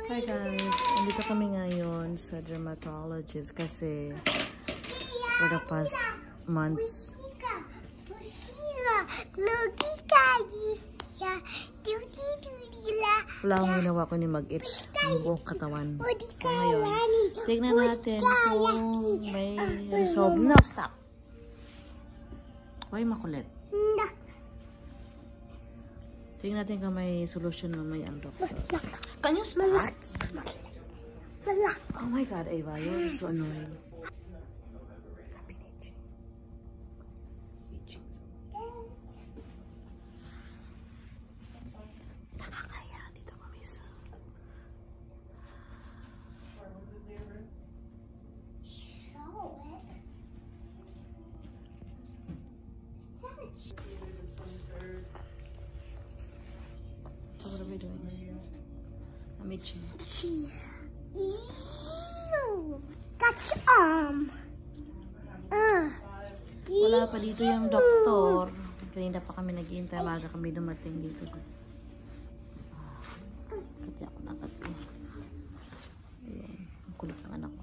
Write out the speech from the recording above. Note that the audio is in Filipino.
Hi guys, andito kami ngayon sa dermatologist kasi for the past months wala akong ginawa ko ni mag-itch ang buong katawan. So ngayon, tignan natin kung may resolve. No, stop! Huwag makulit. Tignan natin kung may solution mamaya ang doctor. Can you stop? Oh my God, Ava, you're so annoying. Nakakaya dito kami sa... So what are we doing? I'm itching. That's Wala pa dito yung doktor. Kanina pa kami naghihintay. Maga kami dumating dito. Kati ako na kati. Ayan. Ang kulit ng anak ko.